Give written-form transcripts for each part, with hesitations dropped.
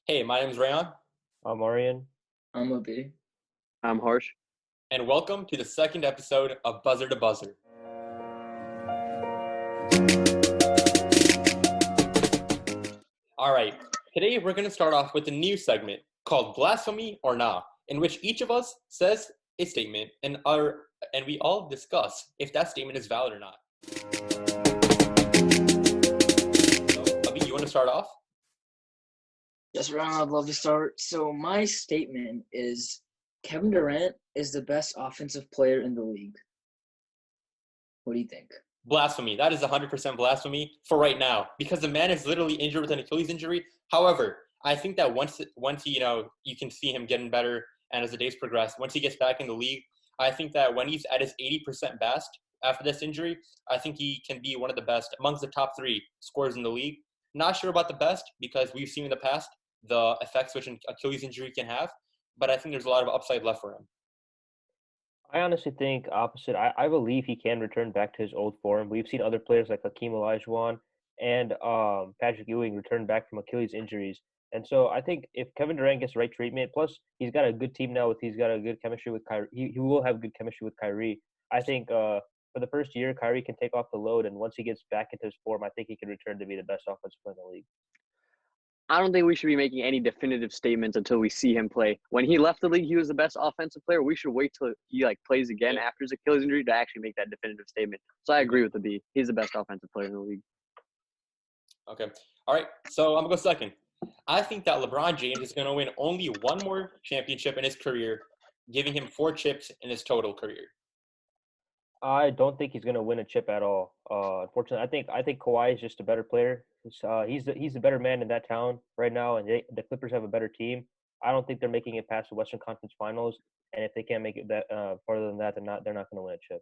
Hey, my name is Rayon, I'm Arian. I'm a B. I'm Harsh. and welcome to the second episode of Buzzer to Buzzer. All right, today we're going to start off with a new segment called Blasphemy or Not, in which each of us says a statement and we all discuss if that statement is valid or not. So, Avi, you want to start off? Yes, Ron, I'd love to start. So my statement is Kevin Durant is the best offensive player in the league. What do you think? Blasphemy. That is 100% blasphemy for right now because the man is literally injured with an Achilles injury. However, I think that once he, you can see him getting better, and as the days progress, once he gets back in the league, I think that when he's at his 80% best after this injury, I think he can be one of the best amongst the top three scorers in the league. Not sure about the best because we've seen in the past the effects which an Achilles injury can have, but I think there's a lot of upside left for him. I honestly think opposite. I believe he can return back to his old form. We've seen other players like Hakeem Olajuwon and Patrick Ewing return back from Achilles injuries. And so I think if Kevin Durant gets the right treatment, plus he's got a good team now. He's got a good chemistry with Kyrie. He will have good chemistry with Kyrie. I think for the first year, Kyrie can take off the load, and once he gets back into his form, I think he can return to be the best offensive player in the league. I don't think we should be making any definitive statements until we see him play. When he left the league, he was the best offensive player. We should wait till he plays again after his Achilles injury to actually make that definitive statement. So I agree with the B. He's the best offensive player in the league. Okay. All right. So I'm going to go second. I think that LeBron James is going to win only one more championship in his career, giving him 4 chips in his total career. I don't think he's going to win a chip at all. Unfortunately, I think Kawhi is just a better player. He's the better man in that town right now, and the Clippers have a better team. I don't think they're making it past the Western Conference Finals, and if they can't make it that farther than that, they're not going to win a chip.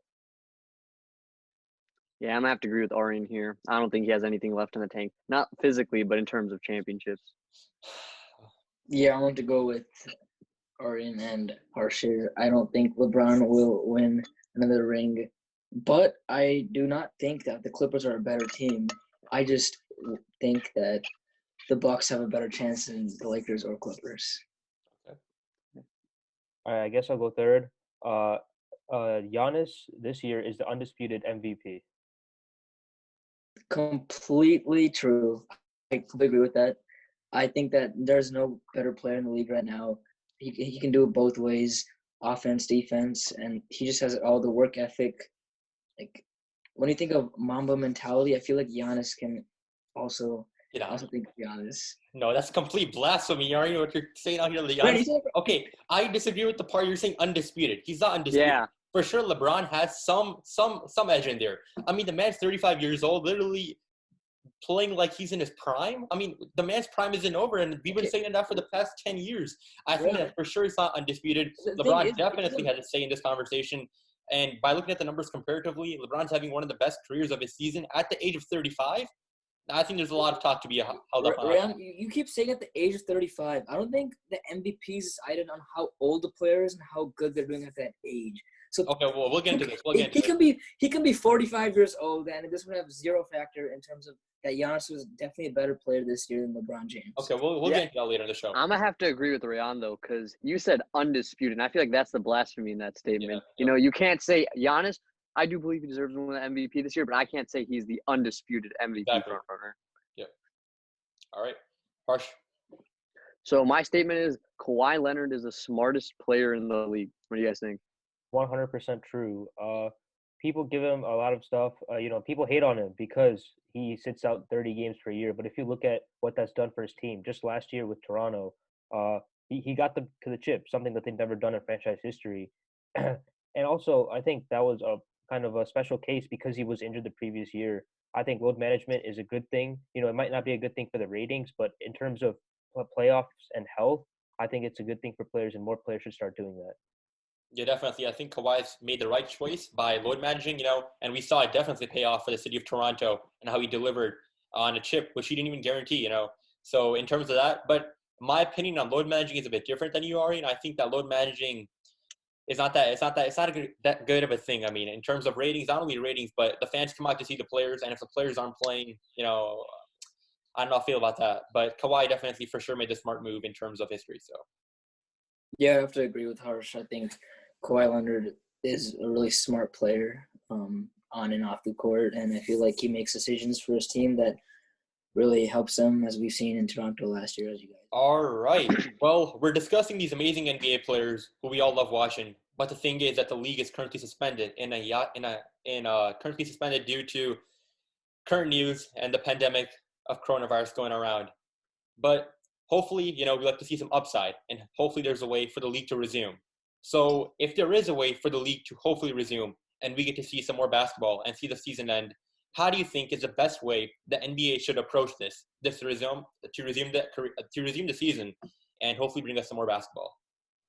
Yeah, I'm going to have to agree with Arian here. I don't think he has anything left in the tank. Not physically, but in terms of championships. Yeah, I want to go with Arian and Harsh here. I don't think LeBron will win another ring, but I do not think that the Clippers are a better team. I just think that the Bucks have a better chance than the Lakers or Clippers. All right, I guess I'll go third. Giannis this year is the undisputed MVP. Completely true. I completely agree with that. I think that there's no better player in the league right now. He can do it both ways, offense, defense, and he just has all the work ethic. Like when you think of Mamba mentality, I feel like Giannis can also think of Giannis. No, that's complete blasphemy. You already know what you're saying out here, Right, Giannis. Okay, I disagree with the part you're saying undisputed. He's not undisputed. Yeah. For sure, LeBron has some edge in there. I mean, the man's 35 years old, literally playing like he's in his prime. I mean, the man's prime isn't over, and we've been saying that for the past 10 years. I think that for sure it's not undisputed. LeBron definitely has a say in this conversation. And by looking at the numbers comparatively, LeBron's having one of the best careers of his season at the age of 35. I think there's a lot of talk to be held up on. You keep saying at the age of 35. I don't think the MVP is decided on how old the player is and how good they're doing at that age. So okay, well, we'll get into this. He can be 45 years old, and this would have zero factor in terms of that Giannis was definitely a better player this year than LeBron James. Okay, we'll get into that later in the show. I'm going to have to agree with Rayan, though, because you said undisputed, and I feel like that's the blasphemy in that statement. Yeah. You can't say Giannis. I do believe he deserves to win the MVP this year, but I can't say he's the undisputed MVP frontrunner. Yep. All right. Harsh. So my statement is Kawhi Leonard is the smartest player in the league. What do you guys think? 100% true. People give him a lot of stuff. People hate on him because he sits out 30 games per year. But if you look at what that's done for his team, just last year with Toronto, he got them to the chip, something that they've never done in franchise history. And also, I think that was a kind of a special case because he was injured the previous year. I think load management is a good thing. It might not be a good thing for the ratings, but in terms of playoffs and health, I think it's a good thing for players, and more players should start doing that. Yeah, definitely. I think Kawhi's made the right choice by load managing, and we saw it definitely pay off for the city of Toronto and how he delivered on a chip, which he didn't even guarantee, So in terms of that, but my opinion on load managing is a bit different than you are, and I think that load managing it's not that good of a thing. I mean, in terms of ratings, not only ratings, but the fans come out to see the players, and if the players aren't playing, I don't know how I feel about that. But Kawhi definitely for sure made the smart move in terms of history. So Yeah, I have to agree with Harsh. I think Kawhi Leonard is a really smart player on and off the court, and I feel like he makes decisions for his team that really helps them, as we've seen in Toronto last year, as you guys. all right. Well, we're discussing these amazing NBA players who we all love watching. But the thing is that the league is currently suspended currently suspended due to current news and the pandemic of coronavirus going around. But hopefully, we like to see some upside, and hopefully there's a way for the league to resume. So if there is a way for the league to hopefully resume and we get to see some more basketball and see the season end, how do you think is the best way the NBA should approach this to resume the season and hopefully bring us some more basketball?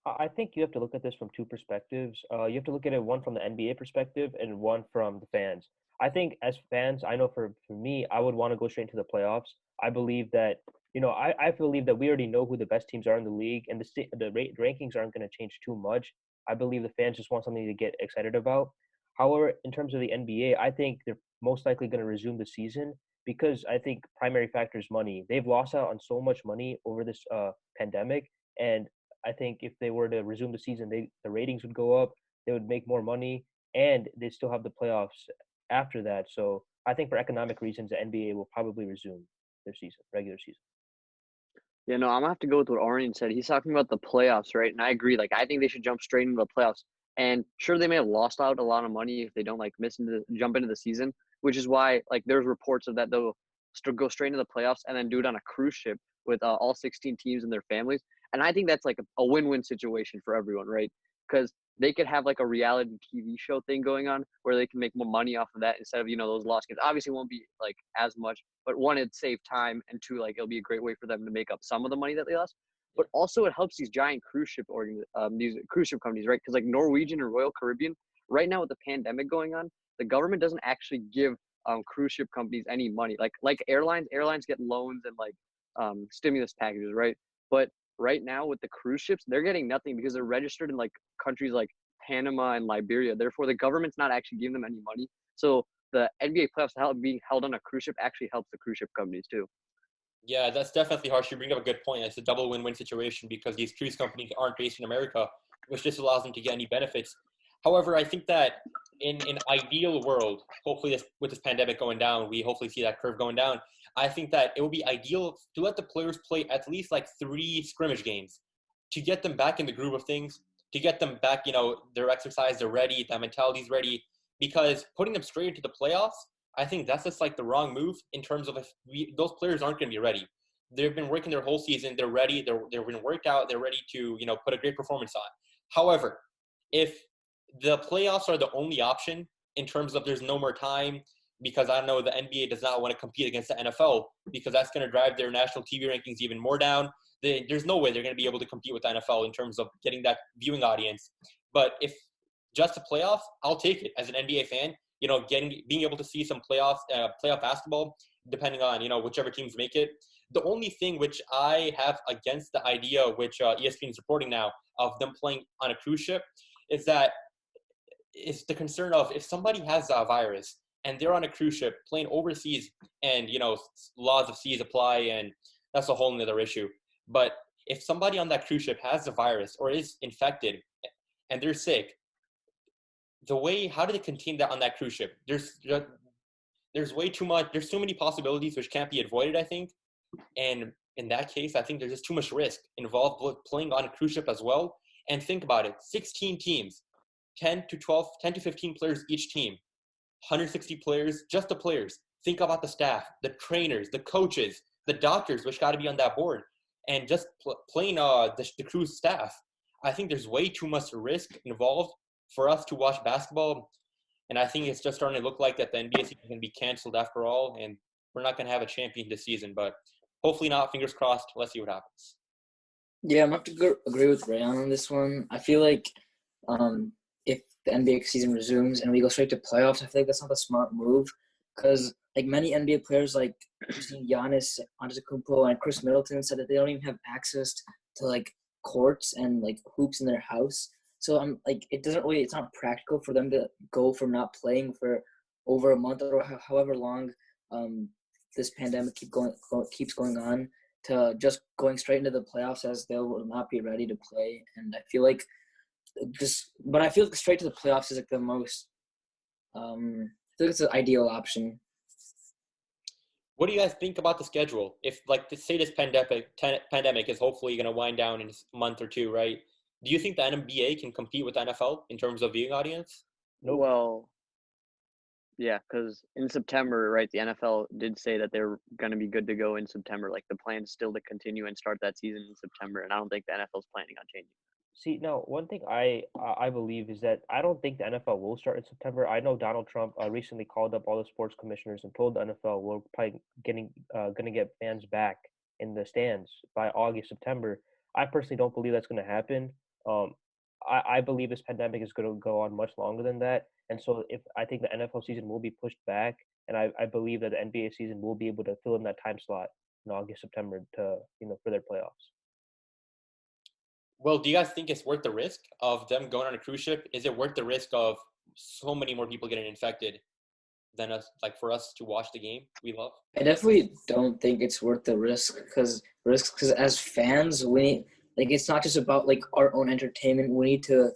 I think you have to look at this from two perspectives. You have to look at it one from the NBA perspective and one from the fans. I think as fans, I know for me, I would want to go straight into the playoffs. I believe that, I believe that we already know who the best teams are in the league, and the rankings aren't going to change too much. I believe the fans just want something to get excited about. However, in terms of the NBA, I think they're most likely going to resume the season because I think primary factor is money. They've lost out on so much money over this pandemic, and I think if they were to resume the season, the ratings would go up, they would make more money, and they still have the playoffs after that. So I think for economic reasons, the NBA will probably resume their regular season. Yeah, no, I'm gonna have to go with what Orion said. He's talking about the playoffs, right? And I agree. Like, I think they should jump straight into the playoffs. And sure, they may have lost out a lot of money if they don't like jump into the season, which is why like there's reports of that they'll go straight into the playoffs and then do it on a cruise ship with all 16 teams and their families. And I think that's like a win-win situation for everyone, right? Because they could have like a reality TV show thing going on where they can make more money off of that instead of those lost games. Obviously, it won't be like as much, but one, it'd save time, and two, like it'll be a great way for them to make up some of the money that they lost. But also, it helps these giant these cruise ship companies, right? Because like Norwegian and Royal Caribbean, right now with the pandemic going on, the government doesn't actually give cruise ship companies any money. Like airlines get loans and like stimulus packages, right? But right now with the cruise ships, they're getting nothing because they're registered in like countries like Panama and Liberia. Therefore, the government's not actually giving them any money. So the NBA playoffs being held on a cruise ship actually helps the cruise ship companies too. Yeah, that's definitely harsh. You bring up a good point. It's a double win-win situation because these cruise companies aren't based in America, which just allows them to get any benefits. However, I think that in an ideal world, hopefully with this pandemic going down, we hopefully see that curve going down. I think that it would be ideal to let the players play at least like 3 scrimmage games to get them back in the groove of things, to get them back, their exercise, they're ready, their mentality's ready. Because putting them straight into the playoffs, I think that's just like the wrong move in terms of those players aren't going to be ready. They've been working their whole season. They're ready. They've been worked out. They're ready to, put a great performance on. However, if the playoffs are the only option in terms of there's no more time, because I know the NBA does not want to compete against the NFL because that's going to drive their national TV rankings even more down. There's no way they're going to be able to compete with the NFL in terms of getting that viewing audience. But if just the playoffs, I'll take it as an NBA fan. Being able to see some playoff basketball, depending on whichever teams make it. The only thing which I have against the idea, which ESPN is reporting now, of them playing on a cruise ship, is the concern of if somebody has a virus and they're on a cruise ship playing overseas, and laws of seas apply, and that's a whole nother issue. But if somebody on that cruise ship has the virus or is infected and they're sick, how do they contain that on that cruise ship? There's way too much. There's too many possibilities which can't be avoided, I think. And in that case, I think there's just too much risk involved with playing on a cruise ship as well. And think about it: 16 teams, 10 to 15 players each team, 160 players, just the players. Think about the staff, the trainers, the coaches, the doctors, which got to be on that board, and just playing the cruise staff. I think there's way too much risk involved for us to watch basketball. And I think it's just starting to look like that the NBA season is going to be canceled after all, and we're not going to have a champion this season. But hopefully not. Fingers crossed. Let's see what happens. Yeah, I'm going to have to agree with Rayon on this one. I feel like if the NBA season resumes and we go straight to playoffs, I feel like that's not a smart move because like many NBA players like Giannis Antetokounmpo and Chris Middleton said that they don't even have access to like courts and like hoops in their house. So I'm like, it's not practical for them to go from not playing for over a month or however long this pandemic keeps going on to just going straight into the playoffs, as they will not be ready to play. And I feel like straight to the playoffs is like the most. I think it's the ideal option. What do you guys think about the schedule? If say this pandemic is hopefully going to wind down in a month or two, right? Do you think the NBA can compete with the NFL in terms of viewing audience? Nope. Well, yeah, because in September, right, the NFL did say that they're going to be good to go in September. Like, the plan is still to continue and start that season in September, and I don't think the NFL is planning on changing. See, now one thing I believe is that I don't think the NFL will start in September. I know Donald Trump recently called up all the sports commissioners and told the NFL we're probably gonna get fans back in the stands by August, September. I personally don't believe that's gonna happen. I believe this pandemic is gonna go on much longer than that, and so if I think the NFL season will be pushed back, and I believe that the NBA season will be able to fill in that time slot in August, September to for their playoffs. Well, do you guys think it's worth the risk of them going on a cruise ship? Is it worth the risk of so many more people getting infected than us, like for us to watch the game we love? I definitely don't think it's worth the risk because as fans, it's not just about like our own entertainment. We need to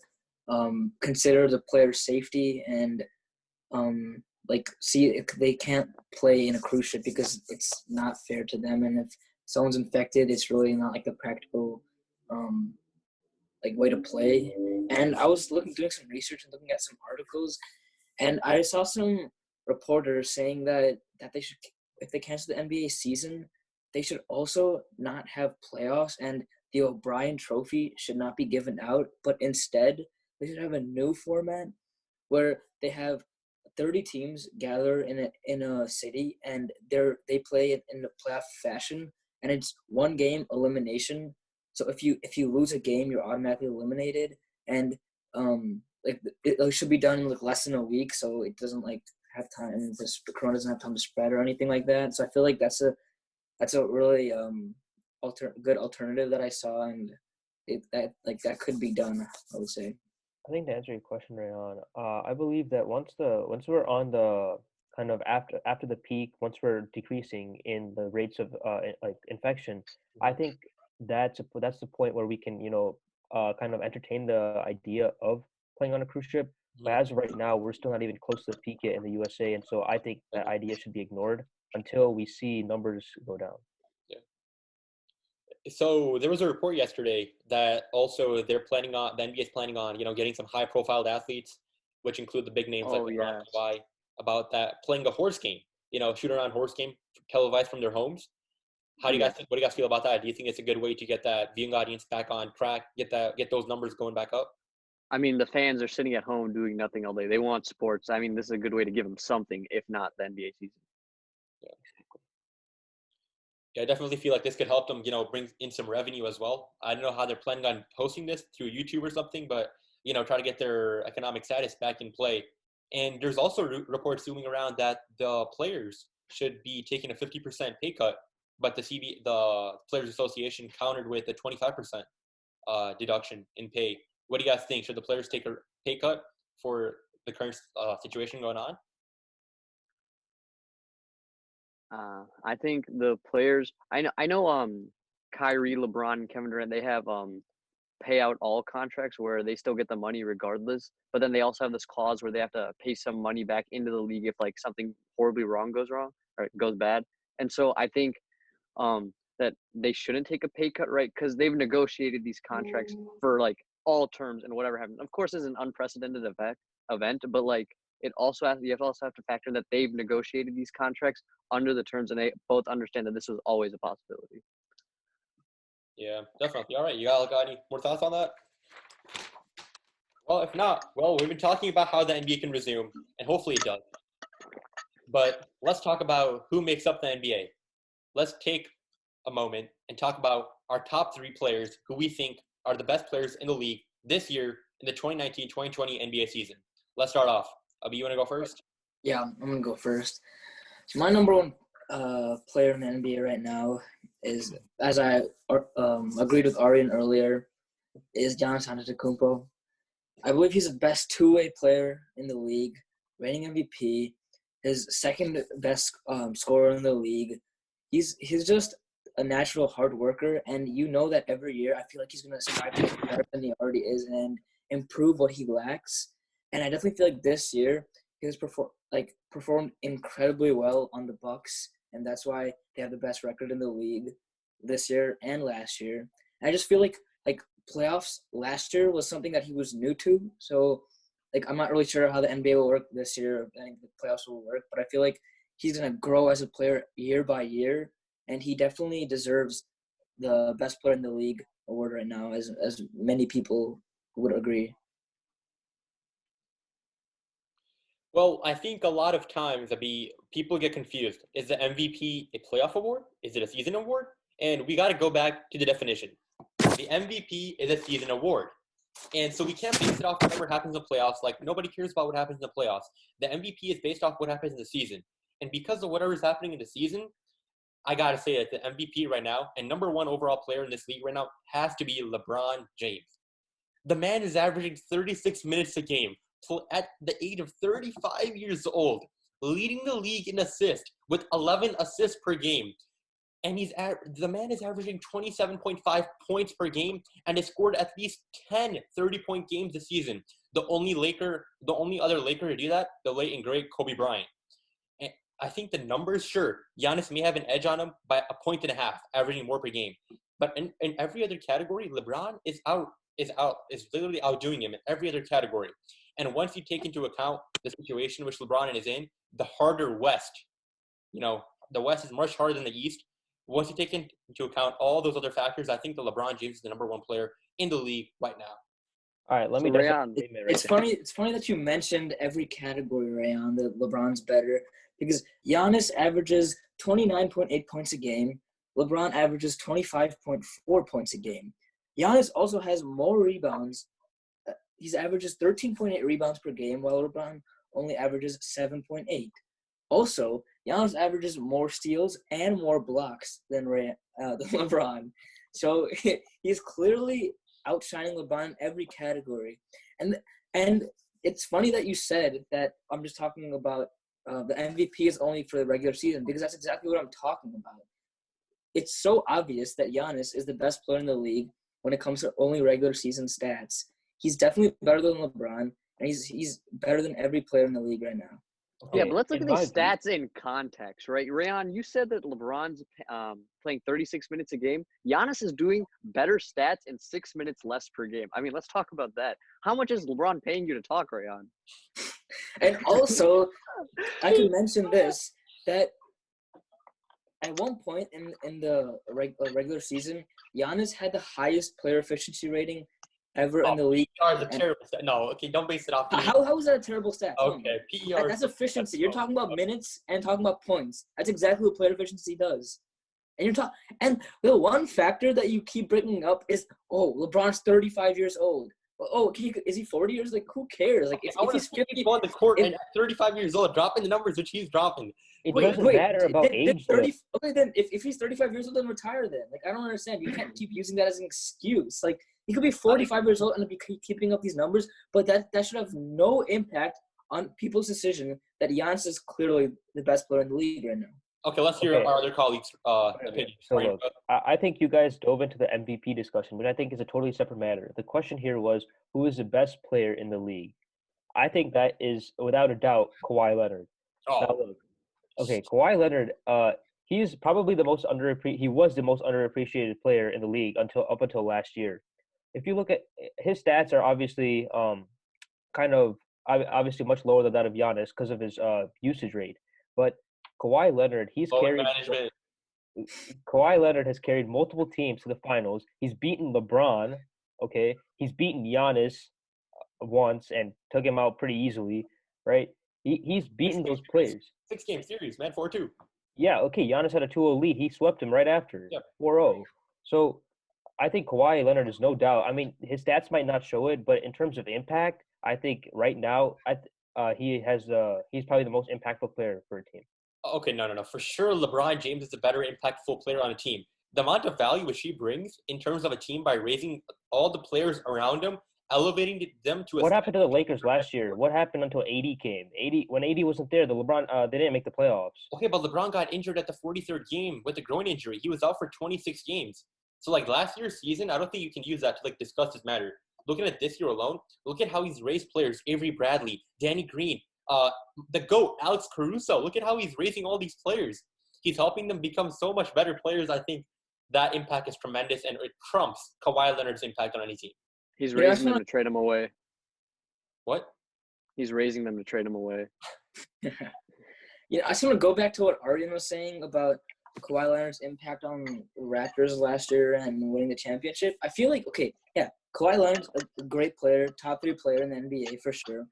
consider the players' safety and see if they can't play in a cruise ship because it's not fair to them. And if someone's infected, it's really not like the practical way to play. And I was doing some research and looking at some articles, and I saw some reporters saying that they should, if they cancel the NBA season, they should also not have playoffs, and the O'Brien Trophy should not be given out, but instead they should have a new format where they have 30 teams gather in a city, and they play it in a playoff fashion, and it's one game elimination. So if you lose a game, you're automatically eliminated, and it should be done in less than a week, so it doesn't have time. The corona doesn't have time to spread or anything like that. So I feel like that's a really good alternative that I saw, and that could be done, I would say. I think to answer your question, Rayhan, I believe that once we're on the kind of after the peak, once we're decreasing in the rates of infection, I think that's the point where we can kind of entertain the idea of playing on a cruise ship. But as of right now, we're still not even close to the peak yet in the USA, and so I think that idea should be ignored until we see numbers go down. Yeah. So there was a report yesterday that also the NBA is planning on getting some high-profile athletes, which include the big names like LeBron, Kawhi, about that playing a horse game, shoot around horse game televised from their homes. How do you guys think? What do you guys feel about that? Do you think it's a good way to get that viewing audience back on track, get those numbers going back up? I mean, the fans are sitting at home doing nothing all day. They want sports. I mean, this is a good way to give them something, if not the NBA season. Yeah, I definitely feel like this could help them, bring in some revenue as well. I don't know how they're planning on posting this through YouTube or something, but try to get their economic status back in play. And there's also reports zooming around that the players should be taking a 50% pay cut, but the Players Association countered with a 25% deduction in pay. What do you guys think? Should the players take a pay cut for the current situation going on? I think the players. I know. Kyrie, LeBron, and Kevin Durant. They have pay out all contracts where they still get the money regardless. But then they also have this clause where they have to pay some money back into the league if something horribly wrong goes wrong or goes bad. And so I think that they shouldn't take a pay cut, right? Because they've negotiated these contracts for all terms and whatever happens. Of course, it's an unprecedented event, but you also have to factor in that they've negotiated these contracts under the terms, and they both understand that this was always a possibility. Yeah, definitely. All right, you got any more thoughts on that? Well, if not, we've been talking about how the NBA can resume, and hopefully it does. But let's talk about who makes up the NBA. Let's take a moment and talk about our top 3 players who we think are the best players in the league this year in the 2019-2020 NBA season. Let's start off. Abi, you want to go first? Yeah, I'm going to go first. So my number one player in the NBA right now is, as I agreed with Arian earlier, is Giannis Antetokounmpo. I believe he's the best two-way player in the league, reigning MVP. his second best scorer in the league. He's just a natural hard worker, and you know that every year I feel like he's gonna strive to get better than he already is and improve what he lacks. And I definitely feel like this year he has performed incredibly well on the Bucks, and that's why they have the best record in the league this year and last year. And I just feel like playoffs last year was something that he was new to, so I'm not really sure how the NBA will work this year. I think the playoffs will work, but I feel like he's gonna grow as a player year by year, and he definitely deserves the best player in the league award right now, as many people would agree. Well, I think a lot of times people get confused. Is the MVP a playoff award? Is it a season award? And we got to go back to the definition. The MVP is a season award. And so we can't base it off whatever happens in the playoffs. Like, nobody cares about what happens in the playoffs. The MVP is based off what happens in the season. And because of whatever's happening in the season, I got to say that the MVP right now and number one overall player in this league right now has to be LeBron James. The man is averaging 36 minutes a game at the age of 35 years old, leading the league in assists with 11 assists per game. And the man is averaging 27.5 points per game and has scored at least 10 30-point games this season. The only other Laker to do that, the late and great Kobe Bryant. And I think the numbers, sure, Giannis may have an edge on him by 1.5 points, averaging more per game. But in every other category, LeBron is literally outdoing him in every other category. And once you take into account the situation which LeBron is in, the harder West, the West is much harder than the East. Once you take into account all those other factors, I think that LeBron James is the number one player in the league right now. All right, let me. It's funny. It's funny that you mentioned every category, Rayon, that LeBron's better, because Giannis averages 29.8 points a game. LeBron averages 25.4 points a game. Giannis also has more rebounds. He averages 13.8 rebounds per game, while LeBron only averages 7.8. Also, Giannis averages more steals and more blocks than LeBron. So he's clearly outshining LeBron in every category. And it's funny that you said that I'm just talking about the MVP is only for the regular season, because that's exactly what I'm talking about. It's so obvious that Giannis is the best player in the league when it comes to only regular season stats. He's definitely better than LeBron, and he's better than every player in the league right now. Okay. Yeah, but let's look at these stats in context, right? Rayon, you said that LeBron's playing 36 minutes a game. Giannis is doing better stats in 6 minutes less per game. I mean, let's talk about that. How much is LeBron paying you to talk, Rayon? And also, I can mention this, that at one point in the regular season, Giannis had the highest player efficiency rating ever in the league. PER is a terrible stat. No, okay, don't base it off PER. How is that a terrible stat? Okay, PER. That's efficiency. You're talking about minutes and talking about points. That's exactly what player efficiency does. And the one factor that you keep bringing up is, LeBron's 35 years old. Is he 40 years? Like, who cares? Like, if he's 50 on the court and at 35 years old, dropping the numbers which he's dropping. It doesn't matter about age. Okay, then if he's 35 years old, then retire. Then, like, I don't understand. You can't keep using that as an excuse. Like, he could be 45 years old and be keeping up these numbers, but that should have no impact on people's decision that Giannis is clearly the best player in the league right now. Okay, let's hear our other colleagues' opinions. So look, I think you guys dove into the MVP discussion, which I think is a totally separate matter. The question here was, who is the best player in the league? I think that is, without a doubt, Kawhi Leonard. Now, look, okay, Kawhi Leonard, he's probably the most he was the most underappreciated player in the league up until last year. If you look at his stats, are obviously obviously much lower than that of Giannis because of his usage rate. But Kawhi Leonard, Kawhi Leonard has carried multiple teams to the finals. He's beaten LeBron. Okay, he's beaten Giannis once and took him out pretty easily, right? He's beaten those players. 6-game series, man, 4-2. Yeah, okay. Giannis had a 2-0 lead. He swept him right after. Yep. 4-0. So I think Kawhi Leonard is no doubt. I mean, his stats might not show it, but in terms of impact, I think right now he's probably the most impactful player for a team. Okay, no. For sure, LeBron James is a better impactful player on a team. The amount of value which he brings in terms of a team by raising all the players around him elevating them to a. What happened to the Lakers last year? What happened until AD came? When AD wasn't there, the LeBron they didn't make the playoffs. Okay, but LeBron got injured at the 43rd game with a groin injury. He was out for 26 games. So like last year's season, I don't think you can use that to like discuss this matter. Looking at this year alone, look at how he's raised players: Avery Bradley, Danny Green, the GOAT, Alex Caruso. Look at how he's raising all these players. He's helping them become so much better players. I think that impact is tremendous, and it trumps Kawhi Leonard's impact on any team. He's raising them to trade him away. What? He's raising them to trade him away. I just want to go back to what Arden was saying about Kawhi Leonard's impact on Raptors last year and winning the championship. I feel like, Kawhi Leonard's a great player, top 3 player in the NBA for sure.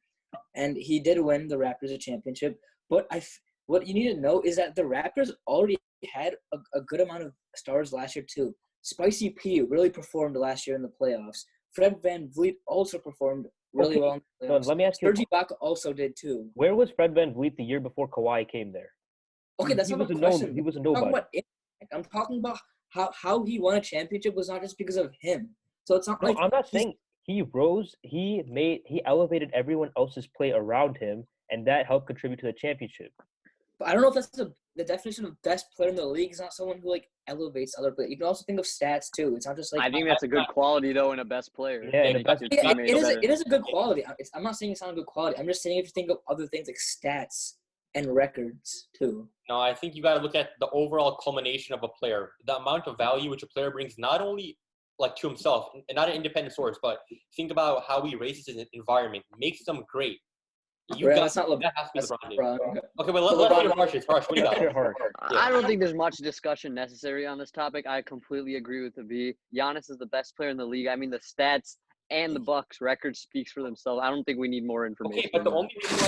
And he did win the Raptors a championship. But what you need to know is that the Raptors already had a good amount of stars last year too. Spicy P really performed last year in the playoffs. Fred VanVleet also performed really well in the playoffs. Let me ask you. Serge Ibaka also did too. Where was Fred VanVleet the year before Kawhi came there? Okay, that's he not was a a question. He was a nobody. I'm talking about how he won a championship was not just because of him. So it's not No, like I'm not saying he rose. He elevated everyone else's play around him, and that helped contribute to the championship. But I don't know if that's the definition of best player in the league is not someone who like elevates other players. You can also think of stats too. It's not just like I think that's a good quality though in a best player. Yeah, and it is a good quality. I'm not saying it's not a good quality. I'm just saying if you think of other things like stats and records too. No, I think you got to look at the overall culmination of a player, the amount of value which a player brings, not only like to himself, and not an independent source, but think about how he raises his environment, makes them great. That's not LeBron. That has to be LeBron. LeBron. Okay, but let's hear Harsh. Harsh, what do you got? I don't think there's much discussion necessary on this topic. I completely agree with the V. Giannis is the best player in the league. I mean, the stats and the Bucks record speaks for themselves. I don't think we need more information. Okay, but the only reason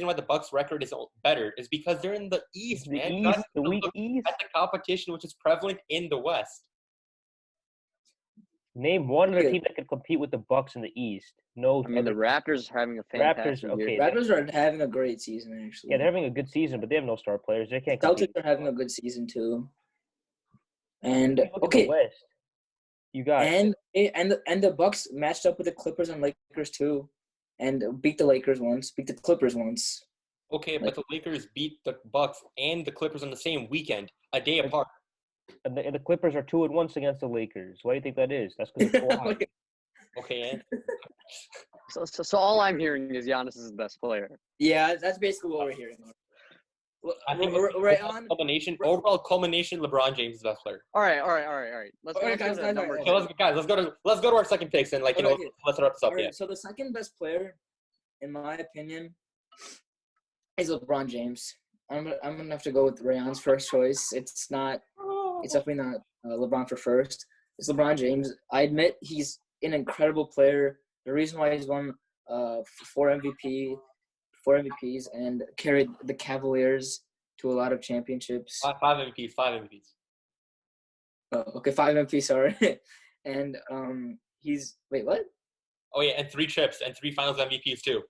why the Bucks record is better is because they're in the East, man. The weak East. At the competition which is prevalent in the West. Name one other team that could compete with the Bucks in the East. No, I mean the Raptors are having a fantastic year. Raptors are having a great season actually. Yeah, they're having a good season, but they have no star players. They can't. Celtics are having a good season too. And the West. You got and the Bucks matched up with the Clippers and Lakers too, and beat the Clippers once. Okay, but the Lakers beat the Bucks and the Clippers on the same weekend, a day apart. And the Clippers are 2-1 against the Lakers. Why do you think that is? That's because of Kawhi. Okay, and so all I'm hearing is Giannis is the best player. Yeah, that's basically what we're hearing. I think overall culmination, LeBron James is the best player. All right. Let's go to our second picks and let's wrap this up. Right, so the second best player, in my opinion, is LeBron James. I'm gonna have to go with Rayon's first choice. It's definitely not LeBron for first. It's LeBron James. I admit he's an incredible player. The reason why he's won 4 MVPs and carried the Cavaliers to a lot of championships. 5 MVPs. Oh, okay, 5 MVPs, sorry. And he's what? Oh yeah, and 3 chips and 3 Finals MVPs too.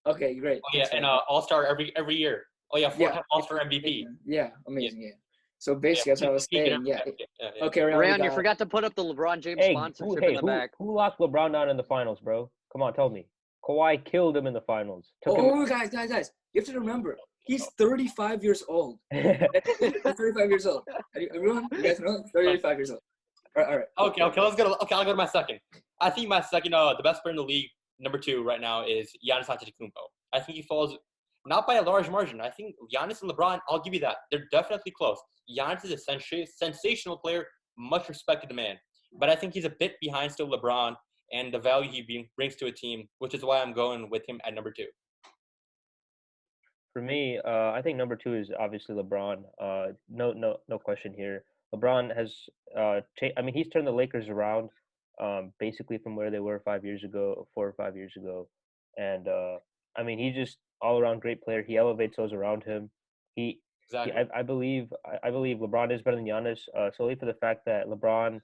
Okay, great. Oh yeah, and All-Star every year. Oh yeah, 4 All-Star MVP. Yeah, amazing. Yeah. So basically, that's what I was saying. Yeah. Okay, Rayon, you forgot to put up the LeBron James sponsorship in the back. Who locked LeBron down in the finals, bro? Come on, tell me. Kawhi killed him in the finals. Guys. You have to remember, he's 35 years old. 35 years old. Everyone, you guys know? 35 years old. All right. Okay, I'll go to my second. I think my second, the best player in the league, number 2 right now, is Giannis Antetokounmpo. I think he falls not by a large margin. I think Giannis and LeBron, I'll give you that. They're definitely close. Giannis is a sensational player, much respected man. But I think he's a bit behind still LeBron and the value he brings to a team, which is why I'm going with him at number 2. For me, I think number 2 is obviously LeBron. No question here. LeBron has, he's turned the Lakers around, basically from where they were 4 or 5 years ago, and he's just all around great player. He elevates those around him. I believe LeBron is better than Giannis, solely for the fact that LeBron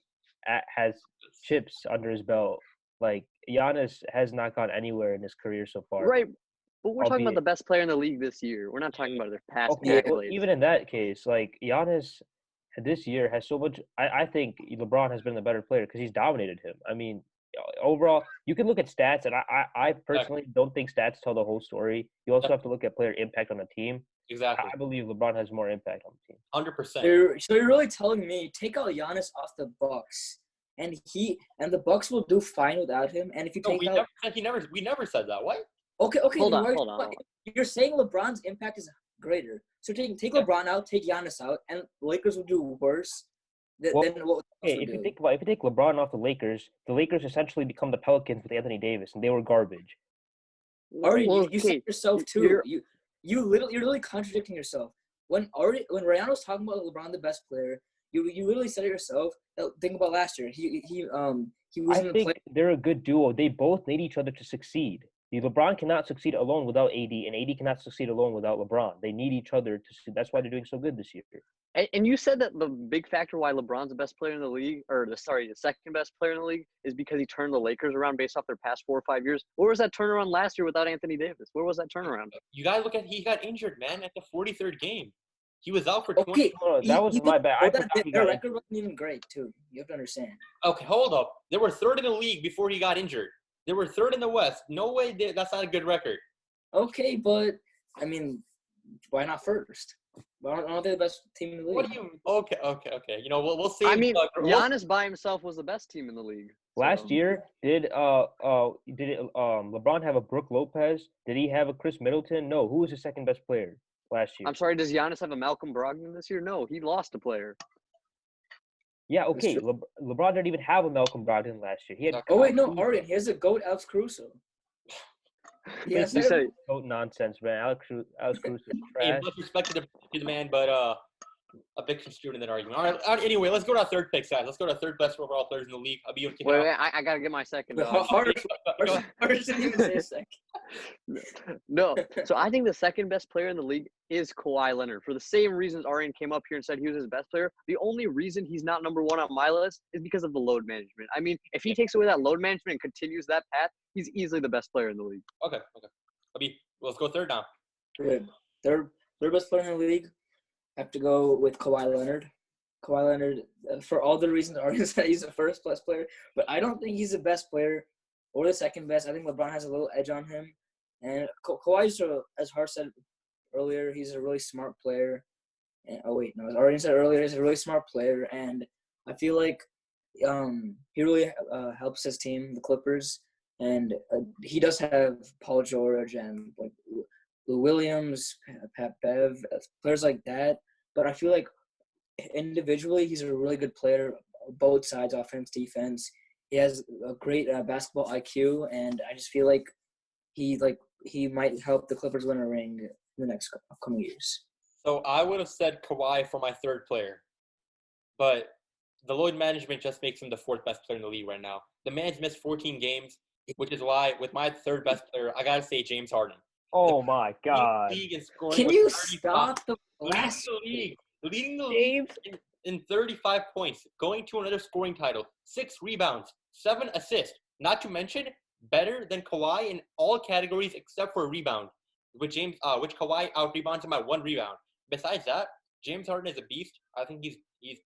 has chips under his belt. Like Giannis has not gone anywhere in his career so far. Right. But we're talking about the best player in the league this year. We're not talking about their past accolades. Well, even in that case, like Giannis this year has so much. I think LeBron has been the better player because he's dominated him. I mean, overall, you can look at stats, and I personally don't think stats tell the whole story. You also have to look at player impact on the team. Exactly. I believe LeBron has more impact on the team. 100%. So you're really telling me take out Giannis off the Bucks, and the Bucks will do fine without him. And if you No, take out, we never said that. What? okay, Hold then on. you're saying LeBron's impact is greater. So take LeBron out, take Giannis out, and Lakers will do worse than what the Bucks Hey, will if do. you take LeBron off the Lakers essentially become the Pelicans with Anthony Davis, and they were garbage. Ari, Well, you said okay, yourself too. You're literally contradicting yourself. When Ryan was talking about LeBron the best player, you literally said it yourself. Think about last year. He was I in the think play. they're a good duo. They both need each other to succeed. LeBron cannot succeed alone without AD, and AD cannot succeed alone without LeBron. They need each other to succeed. That's why they're doing so good this year. And you said that the big factor why LeBron's the best player in the league, the second best player in the league, is because he turned the Lakers around based off their past 4 or 5 years. Where was that turnaround last year without Anthony Davis? Where was that turnaround? You gotta look at he got injured, man, at the 43rd game. He was out for 20. Okay, No, that was my bad. I forgot he their got record wasn't even great too. You have to understand. Okay, hold up. They were third in the league before he got injured. They were third in the West. No way. That's not a good record. Okay, but I mean, why not first? Why aren't they the best team in the league? What do you? Okay. You know, we'll see. I mean, Giannis by himself was the best team in the league. Last year, did LeBron have a Brook Lopez? Did he have a Chris Middleton? No. Who was the second best player last year? I'm sorry, does Giannis have a Malcolm Brogdon this year? No, he lost a player. Yeah, okay. LeBron didn't even have a Malcolm Brogdon last year. He had. Oh wait, no, Arian. Here's a goat, Alex Caruso. Yes, You said Goat nonsense, man. Alex Cruz is Hey, trash. much respect to the man, but a big construed in that argument. All right. Anyway, let's go to our third pick, guys. Let's go to our third best overall players in the league. I'll be able to kick it wait, off. I gotta get my second. Harsh didn't even say a second. No, so I think the second best player in the league is Kawhi Leonard for the same reasons Arian came up here and said he was his best player. The only reason he's not number one on my list is because of the load management. I mean, if he takes away that load management and continues that path, he's easily the best player in the league. Okay. Let's go third now. Good. Third best player in the league. I have to go with Kawhi Leonard. Kawhi Leonard, for all the reasons Arian said, he's the first best player, but I don't think he's the best player or the second best. I think LeBron has a little edge on him. And Kawhi's, as Harsh said earlier, he's a really smart player. And, as Arian said earlier, he's a really smart player. And I feel like he really helps his team, the Clippers. And he does have Paul George and like Lou Williams, Pat Bev, players like that. But I feel like individually, he's a really good player, both sides, offense, defense. He has a great basketball IQ, and I just feel like he might help the Clippers win a ring in the next upcoming years. So I would have said Kawhi for my third player, but the load management just makes him the fourth best player in the league right now. The man's missed 14 games, which is why with my third best player, I gotta say James Harden. Oh my God! Can you stop the blasphemy? Leading the league in 35 points, going to another scoring title, 6 rebounds, 7 assists. Not to mention, better than Kawhi in all categories except for rebound, which Kawhi out rebounds him by 1 rebound. Besides that, James Harden is a beast. I think he's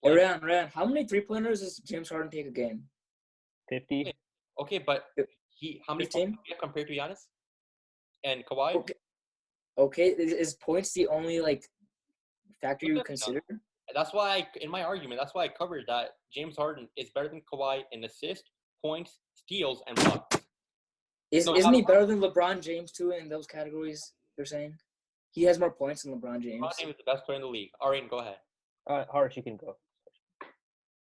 playing. Ran, how many 3-pointers does James Harden take a game? 50. Okay, but how many 15? points do you have compared to Giannis and Kawhi? Okay. Is points the only factor you would consider? That's why in my argument, that's why I covered that James Harden is better than Kawhi in assists, points, steals, and blocks. Isn't he better than LeBron James too in those categories? You're saying he has more points than LeBron James. LeBron James is the best player in the league. Arian, go ahead. Harsh, you can go.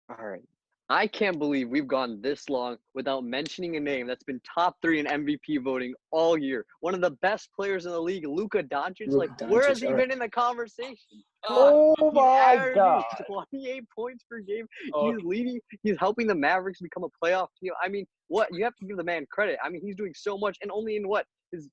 All right. I can't believe we've gone this long without mentioning a name that's been top 3 in MVP voting all year. One of the best players in the league, Luka Doncic. Where has he been in the conversation? Oh my God! 28 points per game. Oh. He's leading. He's helping the Mavericks become a playoff team. I mean, what you have to give the man credit. I mean, he's doing so much, and only in his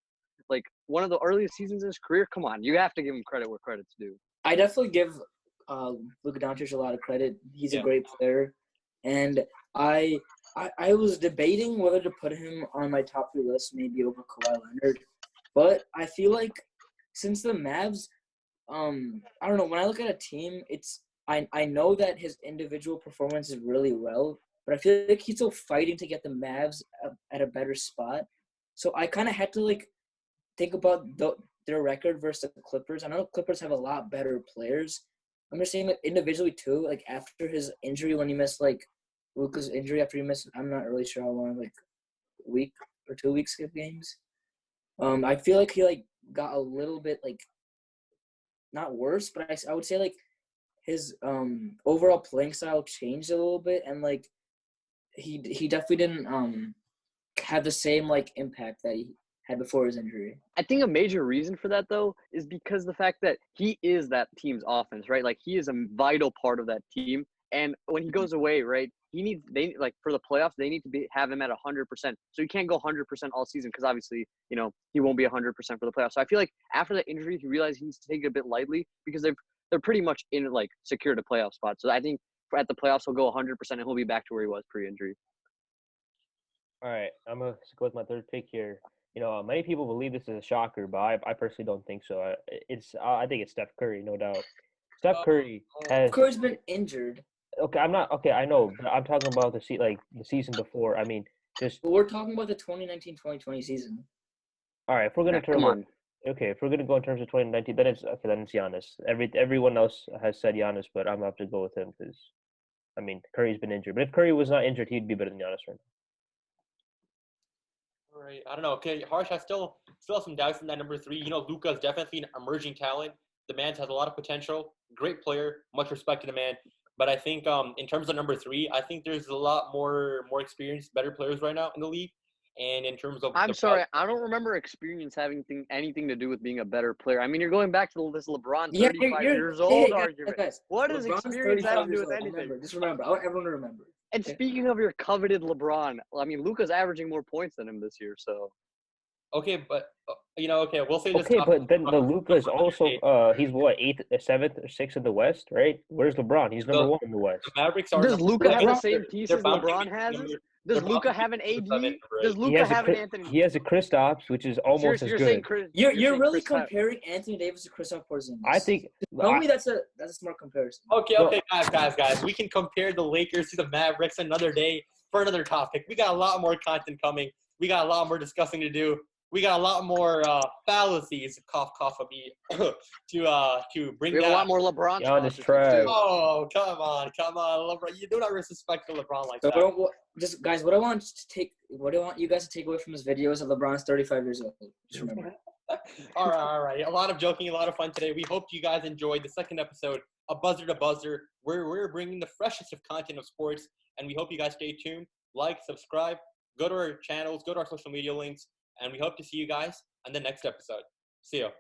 one of the earliest seasons in his career. Come on, you have to give him credit where credit's due. I definitely give Luka Doncic a lot of credit. He's a great player. And I was debating whether to put him on my top 3 list, maybe over Kawhi Leonard. But I feel like since the Mavs, I don't know, when I look at a team, I know that his individual performance is really but I feel like he's still fighting to get the Mavs at a better spot. So I kind of had to like think about their record versus the Clippers. I know the Clippers have a lot better players. I'm just saying, like, individually too. Like after his injury, when he missed like Luka's injury, after he missed, I'm not really sure how long, like a week or 2 weeks skip games. I feel like he like got a little bit like not worse, but I would say like his overall playing style changed a little bit, and like he definitely didn't have the same like impact that he had before his injury. I think a major reason for that though is because the fact that he is that team's offense, right? Like he is a vital part of that team. And when he goes away, right, they like for the playoffs, they need to have him at 100%. So he can't go 100% all season because obviously, you know, he won't be 100% for the playoffs. So I feel like after that injury, he realized he needs to take it a bit lightly because they're pretty much in like secured a playoff spot. So I think at the playoffs he'll go 100% and he'll be back to where he was pre-injury. All right, I'm gonna go with my third pick here. You know, many people believe this is a shocker, but I personally don't think so. I think it's Steph Curry, no doubt. Steph Curry has. Curry's been injured. Okay, I'm not. Okay, I know, but I'm talking about the season before. I mean, just. But we're talking about the 2019-2020 season. All right, if we're gonna Come on. Okay, if we're gonna go in terms of 2019, then it's Giannis. Everyone else has said Giannis, but I'm gonna have to go with him because, I mean, Curry's been injured. But if Curry was not injured, he'd be better than Giannis right now. All right, I don't know. Okay, Harsh, I still have some doubts in that number 3. You know, Luka is definitely an emerging talent. The man has a lot of potential. Great player, much respect to the man. But I think in terms of number 3, I think there's a lot more experienced, better players right now in the league. And in terms of I'm sorry, I don't remember experience having anything to do with being a better player. I mean, you're going back to this LeBron 35 years old argument. What does experience have to do with anything? Just remember. I want everyone to remember. And speaking of your coveted LeBron, I mean, Luka's averaging more points than him this year, so. Okay, but okay, we'll say this. Okay, but then the Luka is also he's what 8th, 7th, or 6th in the West, right? Where's LeBron? He's number 1 in the West. The Mavericks are. Does Luka have the same pieces bouncing LeBron has? Does Luka have an AD? Does He Luka has have an Anthony? He has a Kristaps, which is almost as good. You're really comparing Anthony Davis to Kristaps Porzingis. I think. Tell me that's a smart comparison. Okay, guys. We can compare the Lakers to the Mavericks another day for another topic. We got a lot more content coming. We got a lot more discussing to do. We got a lot more fallacies, cough of me, to bring down. We have a lot more LeBron. Giannis trash. Oh, come on, LeBron. You do not disrespect the LeBron like that. So just guys, what I want you guys to take away from this video is that LeBron's 35 years old. Just remember. All right. A lot of joking, a lot of fun today. We hope you guys enjoyed the second episode of Buzzer to Buzzer, where we're bringing the freshest of content of sports, and we hope you guys stay tuned, like, subscribe, go to our channels, go to our social media links. And we hope to see you guys on the next episode. See you.